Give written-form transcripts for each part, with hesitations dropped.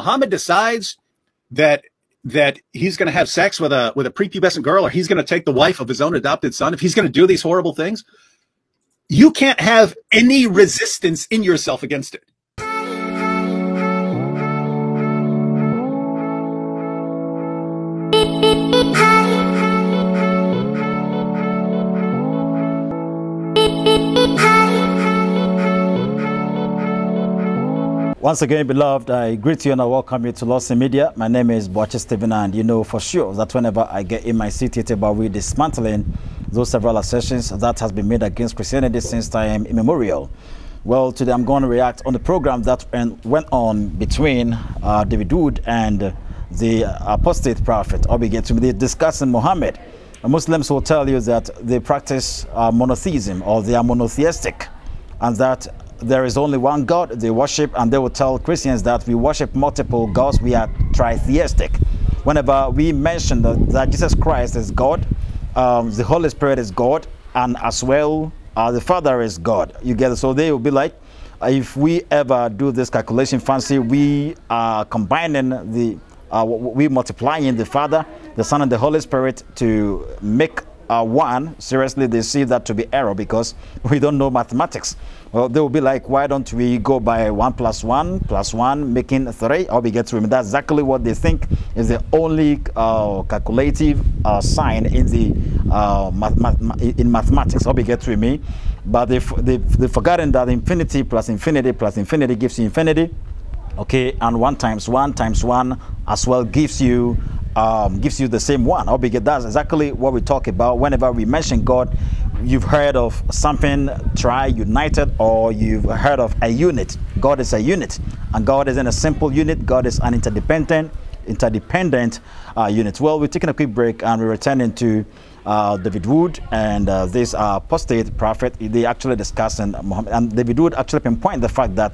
Muhammad decides that he's going to have sex with a prepubescent girl, or he's going to take the wife of his own adopted son, if he's going to do these horrible things, you can't have any resistance in yourself against it. Once again, beloved, I greet you and I welcome you to u.s.a Media. My name is Boachi Stephen, and you know for sure that whenever I get in my seat here about dismantling those several assertions that has been made against Christianity since time immemorial. Well, today I'm going to react on the program that went on between David Wood and the apostate prophet, or we get to be discussing Muhammad. Muslims will tell you that they practice monotheism, or they are monotheistic, and that there is only one God they worship, and they will tell Christians that we worship multiple gods, we are tritheistic. Whenever we mention that Jesus Christ is God, the Holy Spirit is God, and as well the Father is God, you get it? So they will be like, if we ever do this calculation fancy, we are combining we multiplying the Father, the Son, and the Holy Spirit to make one. Seriously, they see that to be error because we don't know mathematics. Well, they will be like, why don't we go by 1 + 1 + 1 making 3? Or we get to remember that's exactly what they think is the only calculative sign in the in mathematics. Or we get to me, but they've forgotten that infinity plus infinity plus infinity gives you infinity. Okay, and 1 × 1 × 1 as well gives you the same one. Or we get that's exactly what we talk about whenever we mention God. You've heard of something tri-united, or you've heard of a unit. God is a unit, and God isn't a simple unit. God is an interdependent unit. Well, we're taking a quick break and we're returning to David Wood and this apostate prophet. They actually discussing Muhammad, and David Wood actually pinpoint the fact that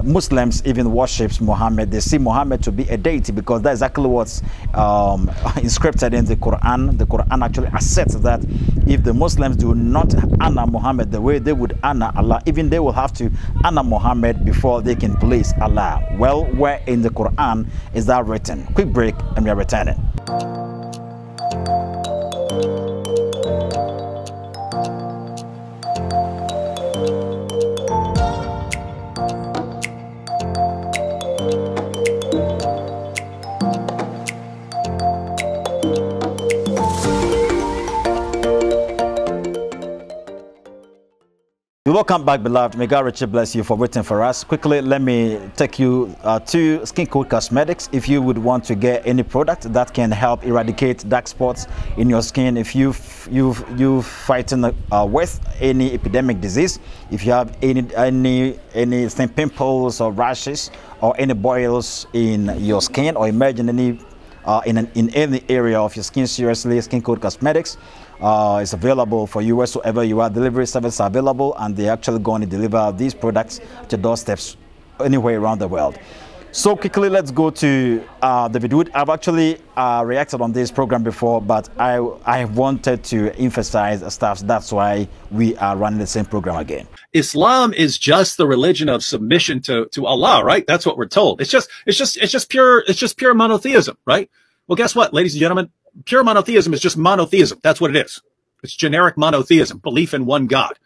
Muslims even worships Muhammad. They see Muhammad to be a deity because that's exactly what's inscripted in the Quran. The Quran actually asserts that if the Muslims do not honor Muhammad the way they would honor Allah, even they will have to honor Muhammad before they can please Allah. Well, where in the Quran is that written? Quick break and we are returning. Welcome back, beloved. May God richly bless you for waiting for us. Quickly, let me take you to Skin Code Cosmetics. If you would want to get any product that can help eradicate dark spots in your skin, if you fighting with any epidemic disease, if you have any pimples or rashes or any boils in your skin, or emerging any in any area of your skin, seriously, Skin Code Cosmetics is available for you wheresoever you are. Delivery services are available, and they're actually going to deliver these products to doorsteps anywhere around the world. So quickly, let's go to David Wood. I've actually reacted on this program before, but I wanted to emphasize stuff. That's why we are running the same program again. Islam is just the religion of submission to Allah, right? That's what we're told. It's just pure monotheism, right? Well, guess what, ladies and gentlemen? Pure monotheism is just monotheism. That's what it is. It's generic monotheism, belief in one God.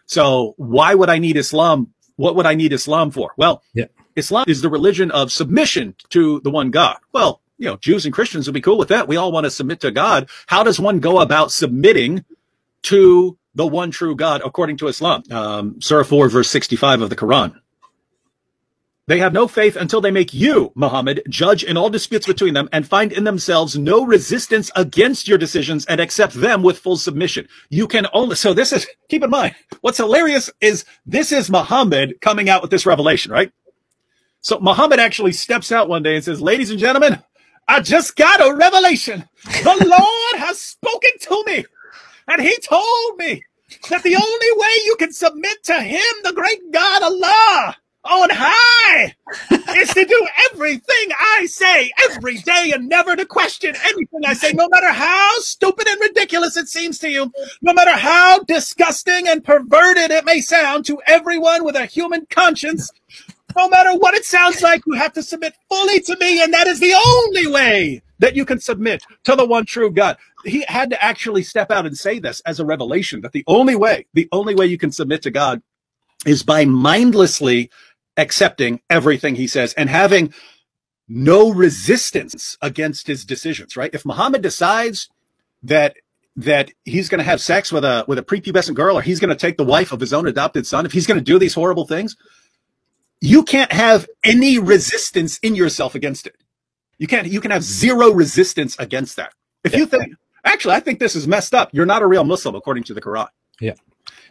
So why would I need Islam? What would I need Islam for? Well, yeah. Islam is the religion of submission to the one God. Well, you know, Jews and Christians would be cool with that. We all want to submit to God. How does one go about submitting to the one true God according to Islam? Surah 4, verse 65 of the Quran. They have no faith until they make you, Muhammad, judge in all disputes between them and find in themselves no resistance against your decisions and accept them with full submission. You can only, so this is, keep in mind, what's hilarious is this is Muhammad coming out with this revelation, right? So Muhammad actually steps out one day and says, ladies and gentlemen, I just got a revelation. The Lord has spoken to me, and he told me that the only way you can submit to him, the great God Allah, on high, is to do everything I say every day and never to question anything I say, no matter how stupid and ridiculous it seems to you, no matter how disgusting and perverted it may sound to everyone with a human conscience. No matter what it sounds like, you have to submit fully to me, and that is the only way that you can submit to the one true God. He had to actually step out and say this as a revelation, that the only way you can submit to God is by mindlessly accepting everything he says and having no resistance against his decisions, right? If Muhammad decides that he's going to have sex with a prepubescent girl, or he's going to take the wife of his own adopted son, if he's going to do these horrible things, you can't have any resistance in yourself against it. You can have zero resistance against that. If you think, actually, I think this is messed up, you're not a real Muslim according to the Quran. Yeah.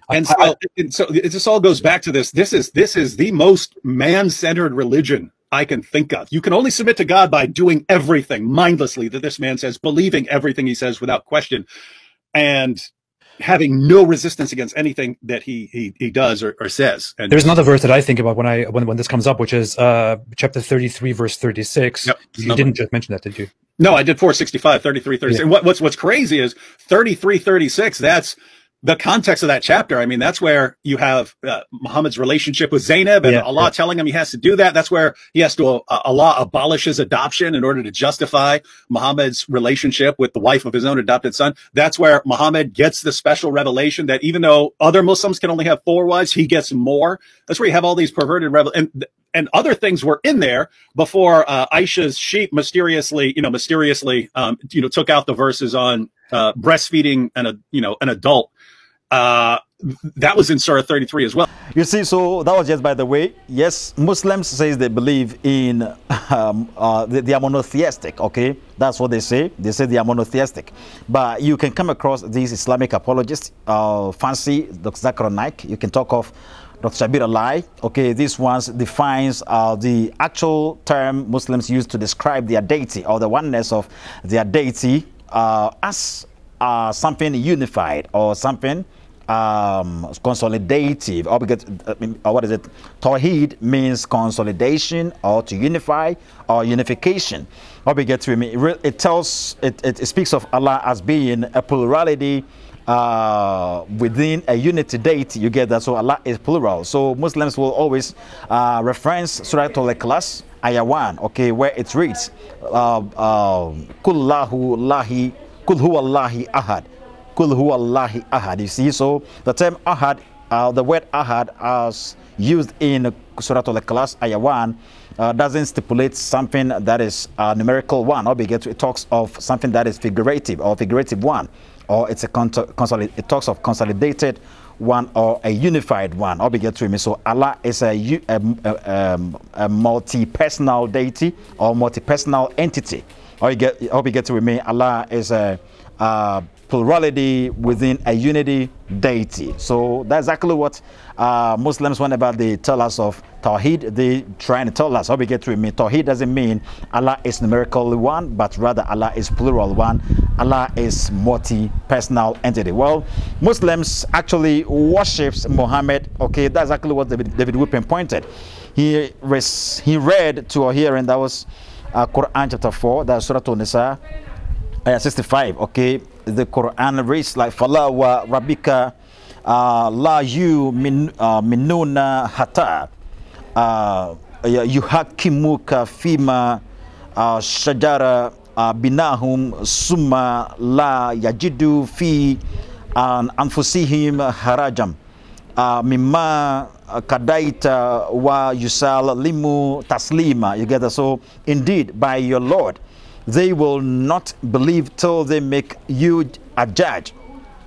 And so it just all goes back to this. This is the most man-centered religion I can think of. You can only submit to God by doing everything mindlessly that this man says, believing everything he says without question, and having no resistance against anything that he does or says. And there's another verse that I think about when this comes up, which is chapter 33, verse 36. Yep, you didn't just mention that, did you? No, I did 465, 33, 36. Yeah. What's crazy is 33, 36. That's the context of that chapter. I mean, that's where you have Muhammad's relationship with Zainab and Allah telling him he has to do that. That's where he has to, Allah abolishes adoption in order to justify Muhammad's relationship with the wife of his own adopted son. That's where Muhammad gets the special revelation that even though other Muslims can only have 4 wives, he gets more. That's where you have all these perverted and other things were in there before Aisha's sheep mysteriously took out the verses on breastfeeding an adult. That was in Surah 33 as well. You see, so that was just by the way. Yes, Muslims says they believe in they are monotheistic. Okay, that's what they say. They say they are monotheistic. But you can come across these Islamic apologists, fancy Dr. Zakir Naik. You can talk of Dr. Shabir Alai. Okay, this one defines the actual term Muslims use to describe their deity or the oneness of their deity as something unified or something consolidative. Or what is it? Tawheed means consolidation or to unify or unification. It speaks of Allah as being a plurality within a unity deity. You get that? So Allah is plural. So Muslims will always reference Surah Al-Ikhlas, Ayah 1, okay, where it reads, Kul huwa Allahi ahad. Kul huwa Allahi ahad. You see, so the term ahad, the word ahad as used in Surah Al-Ikhlas, Ayah 1, doesn't stipulate something that is numerical 1. It talks of something that is figurative or figurative 1. Or it's it talks of consolidated 1 or a unified 1. So Allah is a multi-personal deity or multi-personal entity. Allah is a plurality within a unity deity. So that's exactly what Muslims, whenever they tell us of Tawheed, they try to tell us. Tawheed doesn't mean Allah is numerically 1, but rather Allah is plural 1. Allah is multi-personal entity. Well, Muslims actually worships Muhammad. Okay, that's exactly what David Whippen pointed. He read to our hearing, that was Quran chapter 4, that's Surah An-Nisa, ayah 65. Okay, the Quran reads like, Fala wa rabbika la minuna hata yuhakimuka fima shajara binahum summa la yajidu fi anfusihim harajam mimma kadaita wa yusallimu taslima. You get that? So indeed, by your Lord, they will not believe till they make you a judge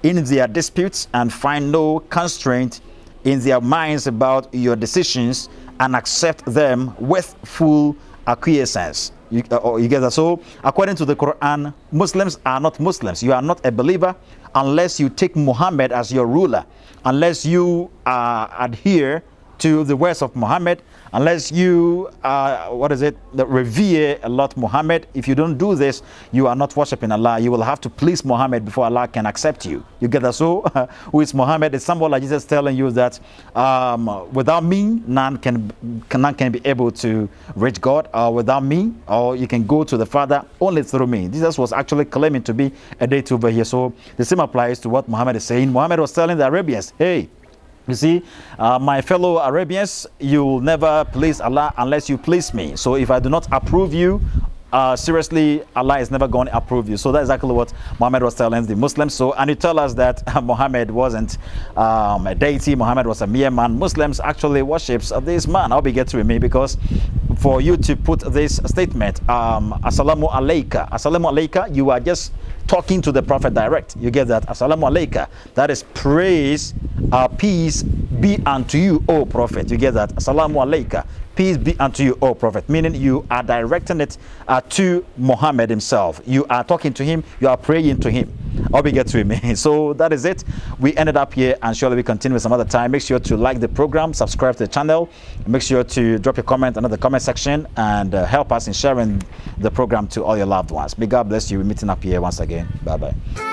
in their disputes and find no constraint in their minds about your decisions and accept them with full acquiescence. You get that? So according to the Quran, Muslims are not Muslims. You are not a believer unless you take Muhammad as your ruler, unless you adhere to the words of Muhammad, unless you revere Allah Muhammad. If you don't do this, you are not worshiping Allah. You will have to please Muhammad before Allah can accept you. You get that? So who is Muhammad? It's someone like Jesus telling you that without me, none can be able to reach God, or without me, or you can go to the Father only through me. Jesus was actually claiming to be a deity over here. So the same applies to what Muhammad is saying. Muhammad was telling the Arabians, hey, You see, my fellow Arabians, you will never please Allah unless you please me. So if I do not approve you, seriously, Allah is never going to approve you. So that's exactly what Muhammad was telling the Muslims. So, and you tell us that Muhammad wasn't a deity, Muhammad was a mere man. Muslims actually worships this man. I'll be getting with me, because for you to put this statement, Assalamu alayka, Assalamu alayka, you are just talking to the Prophet direct. You get that? Assalamu alayka. That is praise, peace be unto you, O Prophet. You get that? Assalamu alayka. Peace be unto you, O Prophet. Meaning you are directing it to Muhammad himself. You are talking to him. You are praying to him. I'll be get to me. So that is it. We ended up here, and surely we continue some other time. Make sure to like the program, subscribe to the channel. Make sure to drop your comment under the comment section, and help us in sharing the program to all your loved ones. May God bless you. We're meeting up here once again. Bye-bye.